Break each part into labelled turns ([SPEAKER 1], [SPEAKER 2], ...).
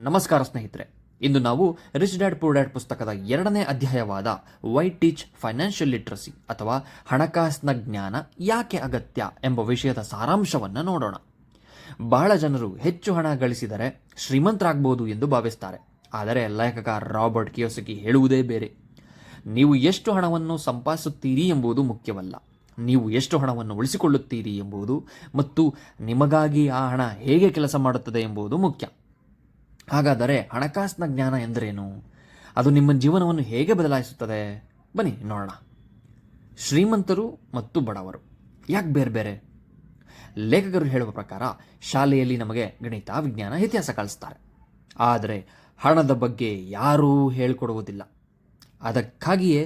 [SPEAKER 1] ನಮಸ್ಕಾರ ಸ್ನೇಹಿತರೆ. ಇಂದು ನಾವು ರಿಚ್ ಡ್ಯಾಡ್ ಪೂರ್ ಡ್ಯಾಡ್ ಪುಸ್ತಕದ 2ನೇ ಅಧ್ಯಾಯವಾದ ವೈ ಟೀಚ್ ಫೈನಾನ್ಷಿಯಲ್ ಲಿಟ್ರಸಿ ಅಥವಾ ಹಣಕಾಸಿನ ಜ್ಞಾನ ಯಾಕೆ ಅಗತ್ಯ ಎಂಬ ವಿಷಯದ ಸಾರಾಂಶವನ್ನು ನೋಡೋಣ. ಬಹಳ ಜನರು ಹೆಚ್ಚು ಹಣ ಗಳಿಸಿದರೆ ಶ್ರೀಮಂತರಾಗಬಹುದು ಎಂದು ಭಾವಿಸ್ತಾರೆ. ಆದರೆ ಲೇಖಕ ರಾಬರ್ಟ್ ಕಿಯೋಸಕಿ ಹೇಳುವುದೇ ಬೇರೆ. ನೀವು ಎಷ್ಟು ಹಣವನ್ನು ಸಂಪಾದಿಸುತ್ತೀರಿ ಎಂಬುದು ಮುಖ್ಯವಲ್ಲ, ನೀವು ಎಷ್ಟು ಹಣವನ್ನು ಉಳಿಸಿಕೊಳ್ಳುತ್ತೀರಿ ಎಂಬುದು ಮತ್ತು ನಿಮಗಾಗಿ ಆ ಹಣ ಹೇಗೆ ಕೆಲಸ ಮಾಡುತ್ತದೆ ಎಂಬುದು ಮುಖ್ಯ. ಹಾಗಾದರೆ ಹಣಕಾಸಿನ ಜ್ಞಾನ ಎಂದರೇನು? ಅದು ನಿಮ್ಮ ಜೀವನವನ್ನು ಹೇಗೆ ಬದಲಾಯಿಸುತ್ತದೆ? ಬನ್ನಿ ನೋಡೋಣ. ಶ್ರೀಮಂತರು ಮತ್ತು ಬಡವರು ಯಾಕೆ ಬೇರೆ ಬೇರೆ? ಲೇಖಕರು ಹೇಳುವ ಪ್ರಕಾರ ಶಾಲೆಯಲ್ಲಿ ನಮಗೆ ಗಣಿತ, ವಿಜ್ಞಾನ, ಇತಿಹಾಸ ಕಲಿಸ್ತಾರೆ, ಆದರೆ ಹಣದ ಬಗ್ಗೆ ಯಾರೂ ಹೇಳಿಕೊಡುವುದಿಲ್ಲ. ಅದಕ್ಕಾಗಿಯೇ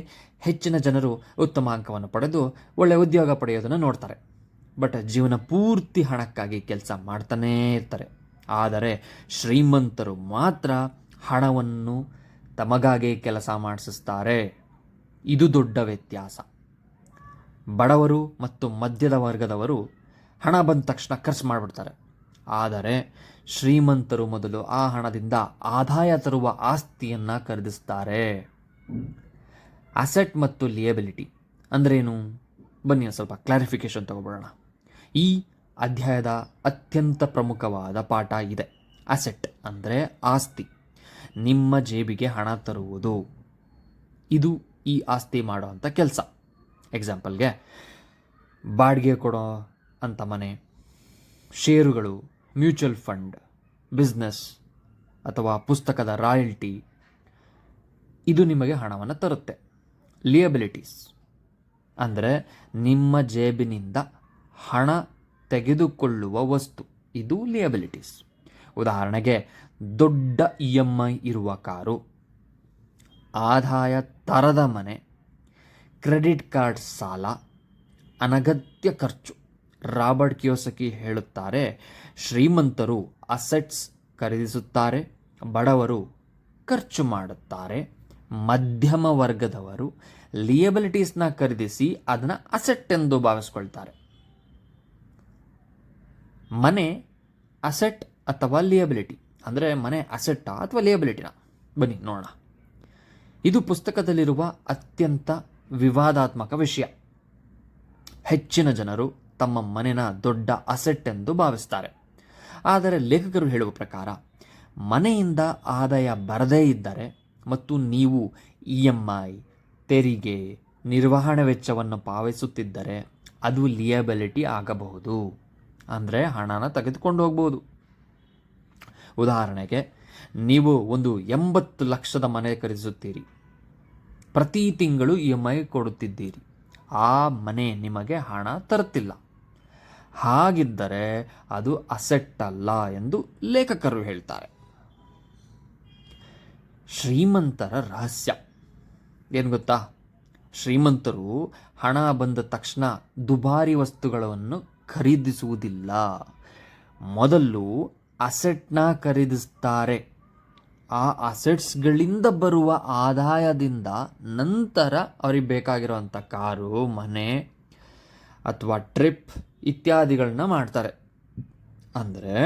[SPEAKER 1] ಹೆಚ್ಚಿನ ಜನರು ಉತ್ತಮ ಅಂಕವನ್ನು ಪಡೆದು ಒಳ್ಳೆಯ ಉದ್ಯೋಗ ಪಡೆಯೋದನ್ನು ನೋಡ್ತಾರೆ, ಬಟ್ ಜೀವನ ಪೂರ್ತಿ ಹಣಕ್ಕಾಗಿ ಕೆಲಸ ಮಾಡ್ತಾನೇ ಇರ್ತಾರೆ. ಆದರೆ ಶ್ರೀಮಂತರು ಮಾತ್ರ ಹಣವನ್ನು ತಮಗಾಗೆ ಕೆಲಸ ಮಾಡಿಸ್ತಾರೆ. ಇದು ದೊಡ್ಡ ವ್ಯತ್ಯಾಸ. ಬಡವರು ಮತ್ತು ಮಧ್ಯದ ವರ್ಗದವರು ಹಣ ಬಂದ ತಕ್ಷಣ ಖರ್ಚು ಮಾಡಿಬಿಡ್ತಾರೆ, ಆದರೆ ಶ್ರೀಮಂತರು ಮೊದಲು ಆ ಹಣದಿಂದ ಆದಾಯ ತರುವ ಆಸ್ತಿಯನ್ನು ಖರೀದಿಸ್ತಾರೆ. ಅಸೆಟ್ ಮತ್ತು ಲಿಯಬಿಲಿಟಿ ಅಂದ್ರೇನು? ಬನ್ನಿ ಸ್ವಲ್ಪ ಕ್ಲಾರಿಫಿಕೇಶನ್ ತಗೊಬಿಡೋಣ. ಈ ಅಧ್ಯಾಯದ ಅತ್ಯಂತ ಪ್ರಮುಖವಾದ ಪಾಠ ಇದೆ. ಅಸೆಟ್ ಅಂದರೆ ಆಸ್ತಿ, ನಿಮ್ಮ ಜೇಬಿಗೆ ಹಣ ತರುವುದು. ಇದು ಈ ಆಸ್ತಿ ಮಾಡುವಂಥ ಕೆಲಸ. ಎಕ್ಸಾಂಪಲ್ಗೆ ಬಾಡಿಗೆ ಕೊಡೋ ಅಂಥ ಮನೆ, ಷೇರುಗಳು, ಮ್ಯೂಚುವಲ್ ಫಂಡ್, ಬಿಸ್ನೆಸ್ ಅಥವಾ ಪುಸ್ತಕದ ರಾಯಲ್ಟಿ, ಇದು ನಿಮಗೆ ಹಣವನ್ನು ತರುತ್ತೆ. ಲಿಯಬಿಲಿಟೀಸ್ ಅಂದರೆ ನಿಮ್ಮ ಜೇಬಿನಿಂದ ಹಣ ತೆಗೆದುಕೊಳ್ಳುವ ವಸ್ತು, ಇದು ಲಿಯಬಿಲಿಟೀಸ್. ಉದಾಹರಣೆಗೆ ದೊಡ್ಡ EMI ಇರುವ ಕಾರು, ಆದಾಯ ತರದ ಮನೆ, ಕ್ರೆಡಿಟ್ ಕಾರ್ಡ್ ಸಾಲ, ಅನಗತ್ಯ ಖರ್ಚು. ರಾಬರ್ಟ್ ಕಿಯೋಸಕಿ ಹೇಳುತ್ತಾರೆ, ಶ್ರೀಮಂತರು ಅಸೆಟ್ಸ್ ಖರೀದಿಸುತ್ತಾರೆ, ಬಡವರು ಖರ್ಚು ಮಾಡುತ್ತಾರೆ, ಮಧ್ಯಮ ವರ್ಗದವರು ಲಿಯಬಿಲಿಟೀಸ್ನ ಖರೀದಿಸಿ ಅದನ್ನು ಅಸೆಟ್ ಎಂದು ಭಾವಿಸ್ಕೊಳ್ತಾರೆ. ಮನೆ ಅಸೆಟ್ ಅಥವಾ ಲಿಯಬಿಲಿಟಿ ಅಂದರೆ ಮನೆ ಅಸೆಟ್ಟಾ ಅಥವಾ ಲಿಯಬಿಲಿಟಿನ? ಬನ್ನಿ ನೋಡೋಣ. ಇದು ಪುಸ್ತಕದಲ್ಲಿರುವ ಅತ್ಯಂತ ವಿವಾದಾತ್ಮಕ ವಿಷಯ. ಹೆಚ್ಚಿನ ಜನರು ತಮ್ಮ ಮನೆನ ದೊಡ್ಡ ಅಸೆಟ್ ಎಂದು ಭಾವಿಸ್ತಾರೆ, ಆದರೆ ಲೇಖಕರು ಹೇಳುವ ಪ್ರಕಾರ ಮನೆಯಿಂದ ಆದಾಯ ಬರದೇ ಇದ್ದರೆ ಮತ್ತು ನೀವು EMI, ತೆರಿಗೆ, ನಿರ್ವಹಣೆ ವೆಚ್ಚವನ್ನು ಪಾವತಿಸುತ್ತಿದ್ದರೆ ಅದು ಲಿಯಬಿಲಿಟಿ ಆಗಬಹುದು. ಅಂದರೆ ಹಣನ ತೆಗೆದುಕೊಂಡು ಹೋಗ್ಬೋದು. ಉದಾಹರಣೆಗೆ ನೀವು ಒಂದು 80 ಲಕ್ಷದ ಮನೆ ಖರೀದಿಸುತ್ತೀರಿ, ಪ್ರತಿ ತಿಂಗಳು EMI ಕೊಡುತ್ತಿದ್ದೀರಿ, ಆ ಮನೆ ನಿಮಗೆ ಹಣ ತರುತ್ತಿಲ್ಲ. ಹಾಗಿದ್ದರೆ ಅದು ಅಸೆಟ್ ಅಲ್ಲ ಎಂದು ಲೇಖಕರು ಹೇಳ್ತಾರೆ. ಶ್ರೀಮಂತರ ರಹಸ್ಯ ಏನು ಗೊತ್ತಾ? ಶ್ರೀಮಂತರು ಹಣ ಬಂದ ತಕ್ಷಣ ದುಬಾರಿ ವಸ್ತುಗಳನ್ನು ಖರೀದಿಸುವುದಿಲ್ಲ. ಮೊದಲು ಅಸೆಟ್ನ ಖರೀದಿಸ್ತಾರೆ. ಆ ಅಸೆಟ್ಸ್ಗಳಿಂದ ಬರುವ ಆದಾಯದಿಂದ ನಂತರ ಅವ್ರಿಗೆ ಬೇಕಾಗಿರುವಂಥ ಕಾರು, ಮನೆ ಅಥವಾ ಟ್ರಿಪ್ ಇತ್ಯಾದಿಗಳನ್ನ ಮಾಡ್ತಾರೆ. ಅಂದರೆ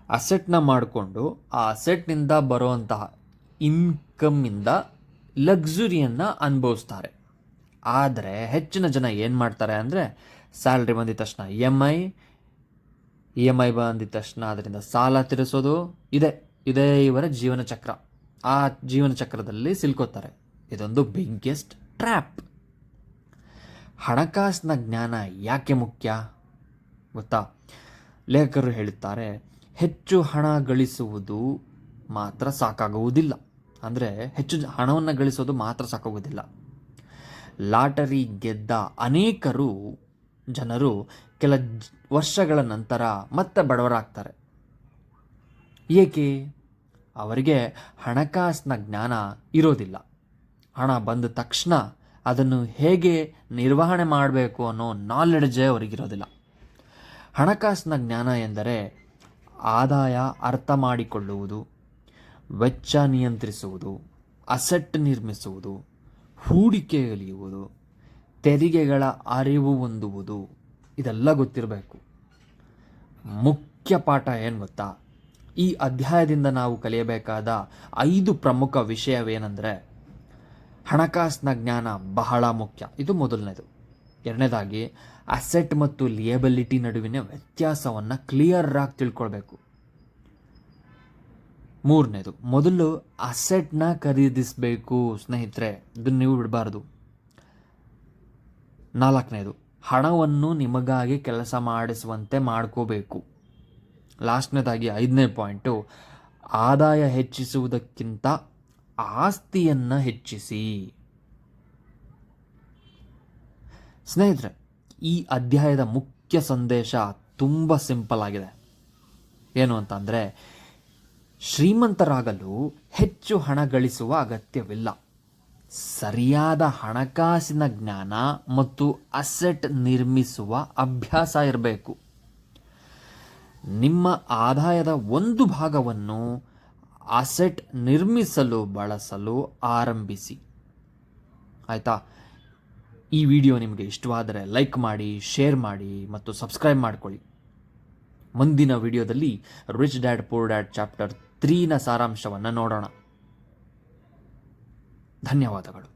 [SPEAKER 1] ಅಸೆಟ್ನ ಮಾಡಿಕೊಂಡು ಆ ಅಸೆಟ್ನಿಂದ ಬರುವಂತಹ ಇನ್ಕಮ್ಮಿಂದ ಲಕ್ಸುರಿಯನ್ನು ಅನುಭವಿಸ್ತಾರೆ. ಆದರೆ ಹೆಚ್ಚಿನ ಜನ ಏನು ಮಾಡ್ತಾರೆ ಅಂದರೆ, ಸ್ಯಾಲ್ರಿ ಬಂದಿದ ತಕ್ಷಣ EMI ಬಂದಿದ ತಕ್ಷಣ ಅದರಿಂದ ಸಾಲ ತೀರಿಸೋದು, ಇದೇ ಇವರ ಜೀವನ ಚಕ್ರ. ಆ ಜೀವನ ಚಕ್ರದಲ್ಲಿ ಸಿಲ್ಕೋತಾರೆ. ಇದೊಂದು ಬಿಗ್ಗೆಸ್ಟ್ ಟ್ರ್ಯಾಪ್. ಹಣಕಾಸಿನ ಜ್ಞಾನ ಯಾಕೆ ಮುಖ್ಯ ಗೊತ್ತಾ? ಲೇಖಕರು ಹೇಳುತ್ತಾರೆ, ಹೆಚ್ಚು ಹಣ ಗಳಿಸುವುದು ಮಾತ್ರ ಸಾಕಾಗುವುದಿಲ್ಲ. ಅಂದರೆ ಹೆಚ್ಚು ಹಣವನ್ನು ಗಳಿಸೋದು ಮಾತ್ರ ಸಾಕಾಗುವುದಿಲ್ಲ. ಲಾಟರಿ ಗೆದ್ದ ಅನೇಕರು ಜನರು ಕೆಲ ವರ್ಷಗಳ ನಂತರ ಮತ್ತೆ ಬಡವರಾಗ್ತಾರೆ. ಏಕೆ? ಅವರಿಗೆ ಹಣಕಾಸಿನ ಜ್ಞಾನ ಇರೋದಿಲ್ಲ. ಹಣ ಬಂದ ತಕ್ಷಣ ಅದನ್ನು ಹೇಗೆ ನಿರ್ವಹಣೆ ಮಾಡಬೇಕು ಅನ್ನೋ ನಾಲೆಡ್ಜೇ ಅವರಿಗಿರೋದಿಲ್ಲ. ಹಣಕಾಸಿನ ಜ್ಞಾನ ಎಂದರೆ ಆದಾಯ ಅರ್ಥ ಮಾಡಿಕೊಳ್ಳುವುದು, ವೆಚ್ಚ ನಿಯಂತ್ರಿಸುವುದು, ಅಸೆಟ್ ನಿರ್ಮಿಸುವುದು, ಹೂಡಿಕೆ ಕಲಿಯುವುದು, ತೆರಿಗೆಗಳ ಅರಿವು ಹೊಂದುವುದು, ಇದೆಲ್ಲ ಗೊತ್ತಿರಬೇಕು. ಮುಖ್ಯ ಪಾಠ ಏನು ಗೊತ್ತಾ? ಈ ಅಧ್ಯಾಯದಿಂದ ನಾವು ಕಲಿಯಬೇಕಾದ 5 ಪ್ರಮುಖ ವಿಷಯವೇನೆಂದರೆ, ಹಣಕಾಸಿನ ಜ್ಞಾನ ಬಹಳ ಮುಖ್ಯ. ಇದು ಮೊದಲನೇದು. ಎರಡನೇದಾಗಿ, ಅಸೆಟ್ ಮತ್ತು ಲಿಯಬಿಲಿಟಿ ನಡುವಿನ ವ್ಯತ್ಯಾಸವನ್ನು ಕ್ಲಿಯರ್ ಆಗಿ ತಿಳ್ಕೊಳ್ಬೇಕು. ಮೂರನೇದು, ಮೊದಲು ಅಸೆಟ್ನ ಖರೀದಿಸಬೇಕು ಸ್ನೇಹಿತರೆ, ಇದನ್ನು ನೀವು ಬಿಡಬಾರ್ದು. ನಾಲ್ಕನೇದು, ಹಣವನ್ನು ನಿಮಗಾಗಿ ಕೆಲಸ ಮಾಡಿಸುವಂತೆ ಮಾಡ್ಕೋಬೇಕು. ಲಾಸ್ಟ್ನೇದಾಗಿ 5ನೇ ಪಾಯಿಂಟು, ಆದಾಯ ಹೆಚ್ಚಿಸುವುದಕ್ಕಿಂತ ಆಸ್ತಿಯನ್ನು ಹೆಚ್ಚಿಸಿ. ಸ್ನೇಹಿತರೆ, ಈ ಅಧ್ಯಾಯದ ಮುಖ್ಯ ಸಂದೇಶ ತುಂಬ ಸಿಂಪಲ್ ಆಗಿದೆ. ಏನು ಅಂತಂದರೆ, ಶ್ರೀಮಂತರಾಗಲು ಹೆಚ್ಚು ಹಣ ಗಳಿಸುವ ಅಗತ್ಯವಿಲ್ಲ. ಸರಿಯಾದ ಹಣಕಾಸಿನ ಜ್ಞಾನ ಮತ್ತು ಅಸೆಟ್ ನಿರ್ಮಿಸುವ ಅಭ್ಯಾಸ ಇರಬೇಕು. ನಿಮ್ಮ ಆದಾಯದ ಒಂದು ಭಾಗವನ್ನು ಅಸೆಟ್ ನಿರ್ಮಿಸಲು ಬಳಸಲು ಆರಂಭಿಸಿ. ಆಯಿತಾ? ಈ ವಿಡಿಯೋ ನಿಮಗೆ ಇಷ್ಟವಾದರೆ ಲೈಕ್ ಮಾಡಿ, ಶೇರ್ ಮಾಡಿ ಮತ್ತು ಸಬ್ಸ್ಕ್ರೈಬ್ ಮಾಡ್ಕೊಳ್ಳಿ. ಮುಂದಿನ ವಿಡಿಯೋದಲ್ಲಿ rich dad poor dad chapter 3ನ ಸಾರಾಂಶವನ್ನು ನೋಡೋಣ. ಧನ್ಯವಾದಗಳು.